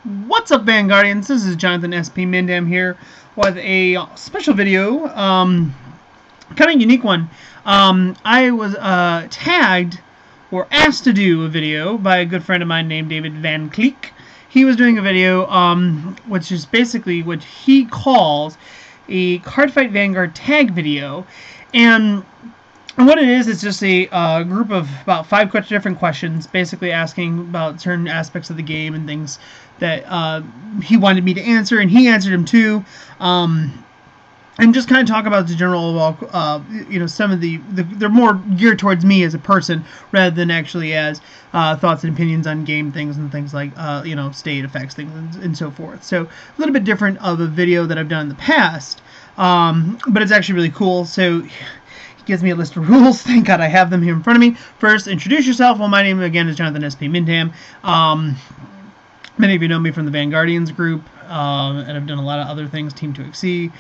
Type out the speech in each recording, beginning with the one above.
What's up, Vanguardians? This is Jonathan SP Mindam here with a special video, kind of unique one. I was tagged or asked to do a video by a good friend of mine named David Van Cleek. He was doing a video which is basically what he calls a Cardfight Vanguard tag video, and what it is, it's just a group of about 5 different questions, basically asking about certain aspects of the game and things that he wanted me to answer, and he answered them too. And just kind of talk about the general, some of they're more geared towards me as a person rather than actually as thoughts and opinions on game things and things like, state effects, things and so forth. So a little bit different of a video that I've done in the past, but it's actually really cool. So gives me a list of rules. Thank God I have them here in front of me. First, introduce yourself. Well, my name again is Jonathan SP Mindam. Many of you know me from the Vanguardians group, and I've done a lot of other things, Team 2XC,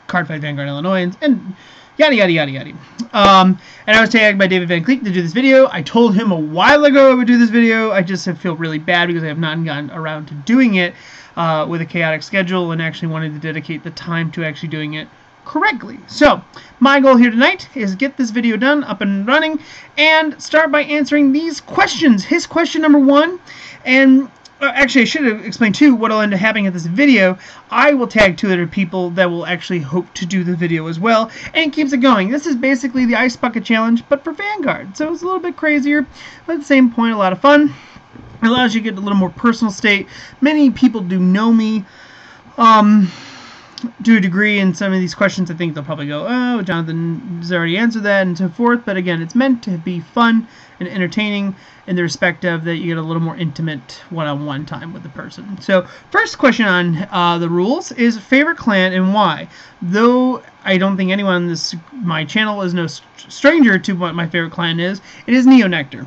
Cardfight Vanguard Illinois, and yada yada yada yada. And I was tagged by David Van Cleek to do this video. I told him a while ago I would do this video. I just feel really bad because I have not gotten around to doing it with a chaotic schedule, and actually wanted to dedicate the time to actually doing it correctly. So my goal here tonight is get this video done, up and running, and start by answering these questions. His question number 1, and actually I should have explained too what will end up happening at this video. I will tag 2 other people that will actually hope to do the video as well, and it keeps it going. This is basically the Ice Bucket Challenge, but for Vanguard, so it's a little bit crazier, but at the same point a lot of fun. It allows you to get a little more personal state. Many people do know me to a degree, in some of these questions I think they'll probably go, oh, Jonathan has already answered that, and so forth. But again, it's meant to be fun and entertaining in the respect of that you get a little more intimate one-on-one time with the person. So first question on the rules is favorite clan and why. Though I don't think anyone on my channel is no stranger to what my favorite clan is, it is Neonectar.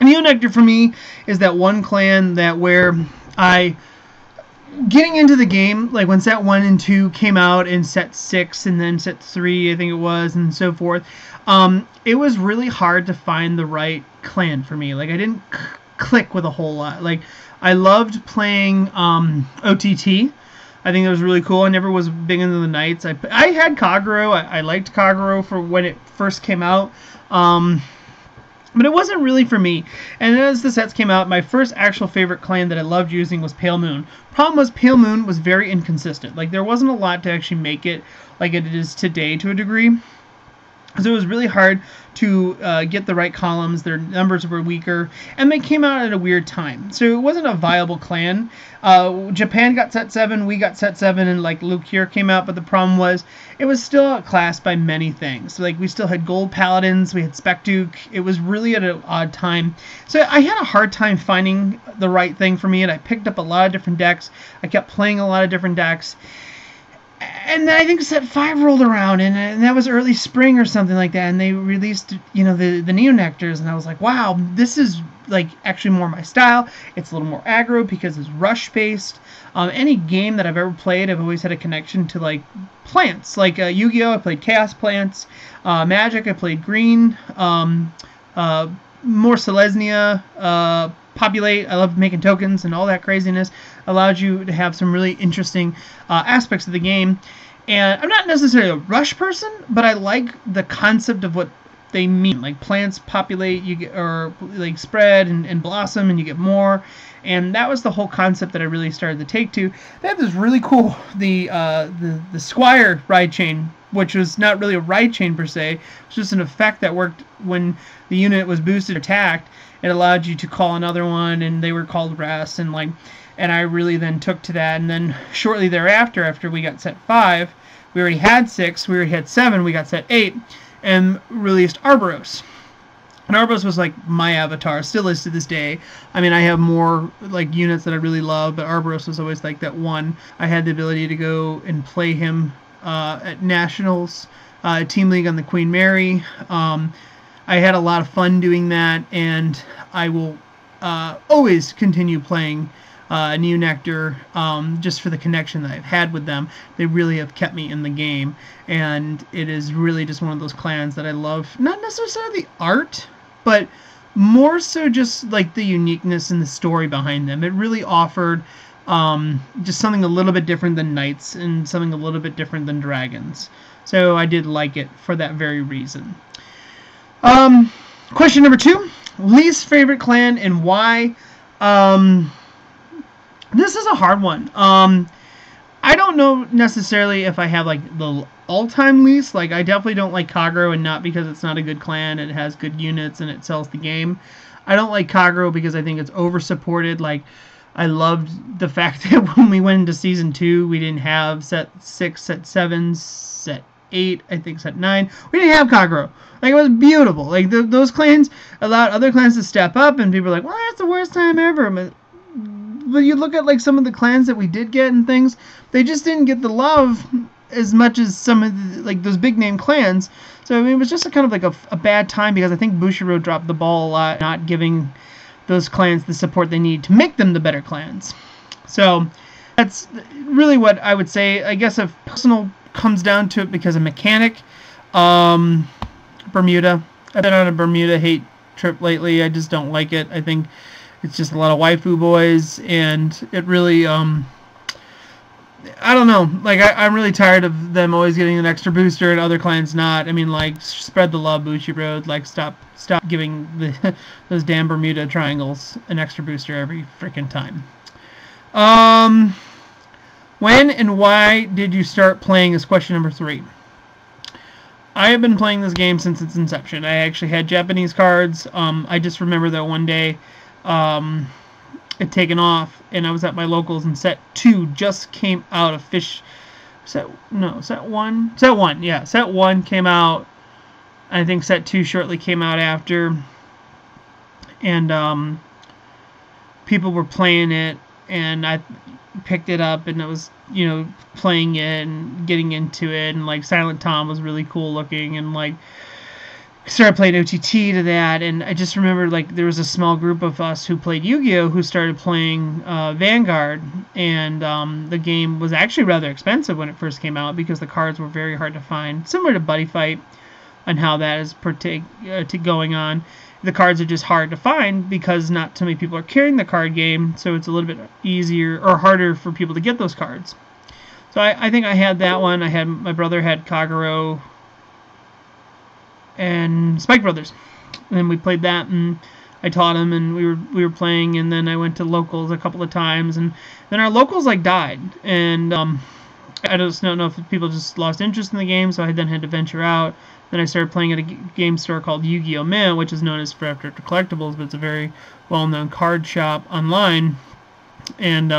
Neonectar for me is that one clan that where getting into the game, like when set 1 and 2 came out, and set 6 and then set 3 I think it was, and so forth, it was really hard to find the right clan for me. Like I didn't click with a whole lot. Like I loved playing OTT. I think that was really cool. I never was big into the Knights. I had Kagero. I liked Kagero for when it first came out. But it wasn't really for me. And as the sets came out, my first actual favorite clan that I loved using was Pale Moon. Problem was, Pale Moon was very inconsistent. Like, there wasn't a lot to actually make it like it is today to a degree. So it was really hard to get the right columns. Their numbers were weaker, and they came out at a weird time. So it wasn't a viable clan. Japan got set 7, we got set 7, and like Luke here came out, but the problem was it was still outclassed by many things. So like we still had Gold Paladins, we had Spec Duke. It was really at an odd time. So I had a hard time finding the right thing for me, and I picked up a lot of different decks. I kept playing a lot of different decks. And then I think set 5 rolled around, and that was early spring or something like that, and they released, the Neonectars, and I was like, wow, this is like actually more my style. It's a little more aggro because it's rush based. Any game that I've ever played, I've always had a connection to like plants. Like Yu-Gi-Oh, I played Chaos Plants. Magic, I played Green. More Selesnya. Populate, I love making tokens, and all that craziness allowed you to have some really interesting aspects of the game. And I'm not necessarily a rush person, but I like the concept of what they mean. Like plants populate, you get, or like spread and blossom, and you get more. And that was the whole concept that I really started to take to. They had this really cool the Squire ride chain, which was not really a ride chain per se. It was just an effect that worked when the unit was boosted or attacked. It allowed you to call another one, and they were called rest, and I really then took to that. And then shortly thereafter, after we got set 5, we already had 6, we already had 7, we got set 8, and released Arboros. And Arboros was like my avatar, still is to this day. I mean, I have more like units that I really love, but Arboros was always like that one. I had the ability to go and play him at Nationals, Team League on the Queen Mary. I had a lot of fun doing that, and I will always continue playing Neonectar just for the connection that I've had with them. They really have kept me in the game, and it is really just one of those clans that I love. Not necessarily the art, but more so just like the uniqueness and the story behind them. It really offered just something a little bit different than knights and something a little bit different than dragons. So I did like it for that very reason. Question number 2, least favorite clan and why? This is a hard one. I don't know necessarily if I have like the all-time least. Like, I definitely don't like Kagero, and not because it's not a good clan. It has good units and it sells the game. I don't like Kagero because I think it's over-supported. Like, I loved the fact that when we went into Season 2, we didn't have Set 6, Set 7, Set 8, I think Set 9. We didn't have Kagero. Like, it was beautiful. Like, those clans allowed other clans to step up, and people were like, well, that's the worst time ever. But you look at, like, some of the clans that we did get and things, they just didn't get the love as much as some of the, like, those big name clans. So, I mean, it was just a kind of like a bad time, because I think Bushiroad dropped the ball a lot, not giving those clans the support they need to make them the better clans. So that's really what I would say. I guess if personal comes down to it because of mechanic, Bermuda. I've been on a Bermuda hate trip lately. I just don't like it. I think it's just a lot of waifu boys, and it really, I don't know. Like, I'm really tired of them always getting an extra booster and other clans not. I mean, like, spread the love, Bushiroad. Like, stop giving those damn Bermuda triangles an extra booster every freaking time. When and why did you start playing is question number 3. I have been playing this game since its inception. I actually had Japanese cards. I just remember that one day it taken off, and I was at my locals, and Set 2 just came out of Set 1? Set 1, yeah. Set 1 came out. I think Set 2 shortly came out after. And people were playing it, and I picked it up, and it was, you know, playing it and getting into it, and like Silent Tom was really cool looking, and like started playing OTT to that. And I just remember, like, there was a small group of us who played Yu-Gi-Oh! Who started playing Vanguard, and the game was actually rather expensive when it first came out because the cards were very hard to find, similar to Buddy Fight and how that is going on. The cards are just hard to find because not too many people are carrying the card game, so it's a little bit easier or harder for people to get those cards. So I think I had that one. My brother had Kagero and Spike Brothers, and then we played that, and I taught him, and we were playing, and then I went to locals a couple of times, and then our locals like died, and I just don't know if people just lost interest in the game, so I then had to venture out. Then I started playing at a game store called Yu-Gi-Oh! Mint, which is known as Forever After Collectibles, but it's a very well-known card shop online. And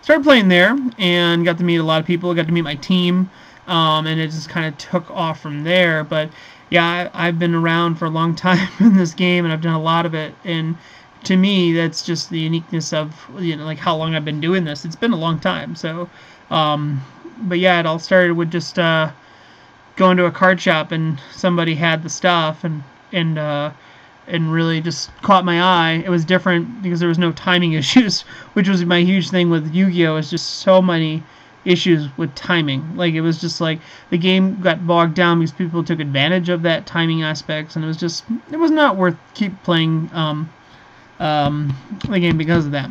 started playing there, and got to meet a lot of people, got to meet my team, and it just kind of took off from there. But yeah, I've been around for a long time in this game, and I've done a lot of it, and to me, that's just the uniqueness of, you know, like how long I've been doing this. It's been a long time, so, but yeah, it all started with just going to a card shop, and somebody had the stuff, and really just caught my eye. It was different because there was no timing issues, which was my huge thing with Yu-Gi-Oh! Is just so many issues with timing. Like, it was just like the game got bogged down because people took advantage of that timing aspects, and it was not worth keep playing the game because of that.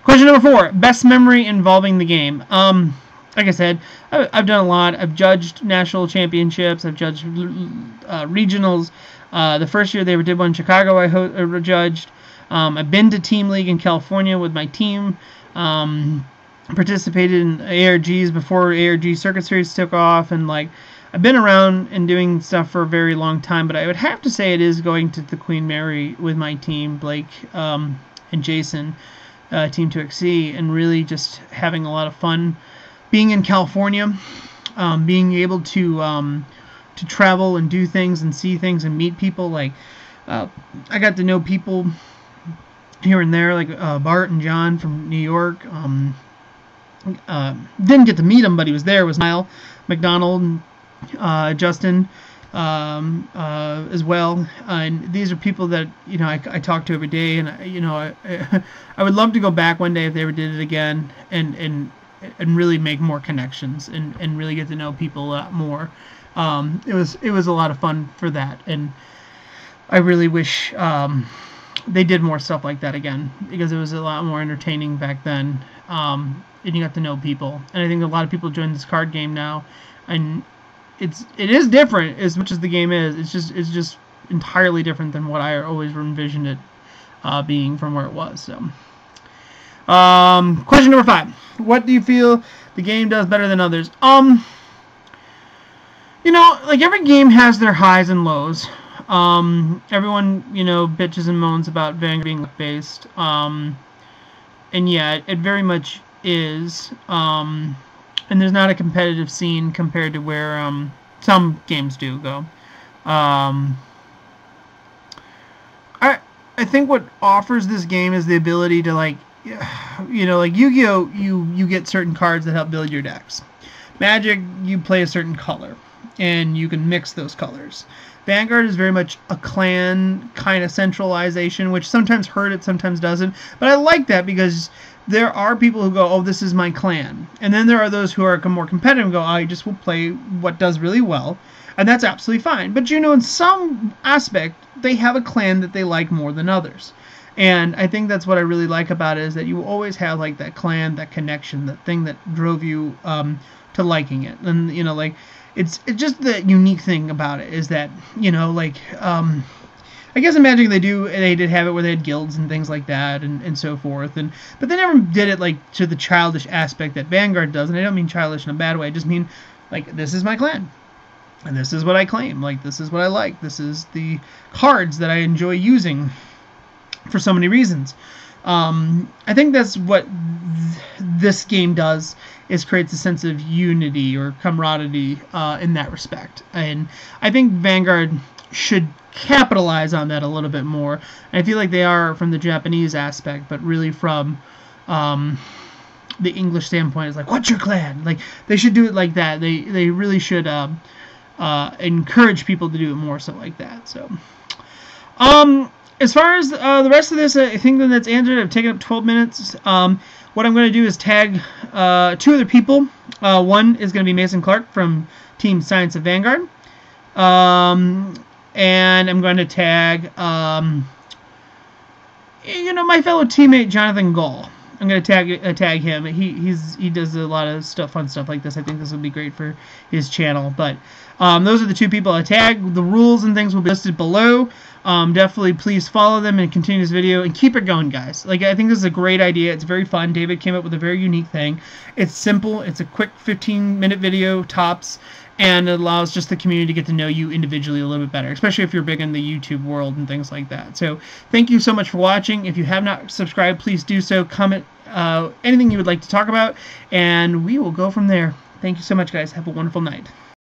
Question number 4, best memory involving the game. Like I said, I've done a lot. I've judged national championships. I've judged regionals. The first year they ever did one in Chicago, I judged. I've been to Team League in California with my team. Participated in ARGs before ARG Circuit Series took off. And like, I've been around and doing stuff for a very long time. But I would have to say it is going to the Queen Mary with my team, Blake and Jason, Team 2XC, and really just having a lot of fun. Being in California, being able to travel and do things and see things and meet people, like I got to know people here and there, like Bart and John from New York. Didn't get to meet him, but he was there. It was Niall McDonald, Justin as well, and these are people that, you know, I talk to every day, and you know, I would love to go back one day if they ever did it again, and really make more connections and really get to know people a lot more. It was a lot of fun for that. And I really wish they did more stuff like that again, because it was a lot more entertaining back then, and you got to know people. And I think a lot of people join this card game now, and it is different as much as the game is. It's just entirely different than what I always envisioned it being from where it was. So, question number 5: what do you feel the game does better than others? You know, like, every game has their highs and lows. Everyone, you know, bitches and moans about Vanguard being based, and yeah, it very much is, and there's not a competitive scene compared to where some games do go. I think what offers this game is the ability to, like, you know, like Yu-Gi-Oh, you get certain cards that help build your decks. Magic, you play a certain color, and you can mix those colors. Vanguard is very much a clan kind of centralization, which sometimes hurt it, sometimes doesn't. But I like that, because there are people who go, oh, this is my clan. And then there are those who are more competitive and go, I just will play what does really well. And that's absolutely fine. But, you know, in some aspect, they have a clan that they like more than others. And I think that's what I really like about it, is that you always have, like, that clan, that connection, that thing that drove you to liking it. And, you know, like, it's just the unique thing about it is that, you know, like, I guess in Magic they did have it where they had guilds and things like that, and so forth, but they never did it, like, to the childish aspect that Vanguard does. And I don't mean childish in a bad way. I just mean, like, this is my clan, and this is what I claim. Like, this is what I like. This is the cards that I enjoy using for so many reasons. I think that's what this game does, is creates a sense of unity or camaraderie in that respect. And I think Vanguard should capitalize on that a little bit more. And I feel like they are from the Japanese aspect, but really from the English standpoint, is like, what's your clan? Like, they should do it like that. They really should encourage people to do it more so like that. So, as far as the rest of this, I think that's answered. I've taken up 12 minutes. What I'm going to do is tag 2 other people. One is going to be Mason Clark from Team Science of Vanguard. And I'm going to tag, you know, my fellow teammate Jonathan Gall. I'm going to tag him. He does a lot of fun stuff like this. I think this will be great for his channel. But those are the 2 people I tag. The rules and things will be listed below. Definitely please follow them and continue this video and keep it going, guys. Like, I think this is a great idea. It's very fun. David came up with a very unique thing. It's simple. It's a quick 15-minute video tops, and it allows just the community to get to know you individually a little bit better, especially if you're big in the YouTube world and things like that. So thank you so much for watching. If you have not subscribed, please do so. Comment anything you would like to talk about, and we will go from there. Thank you so much, guys. Have a wonderful night.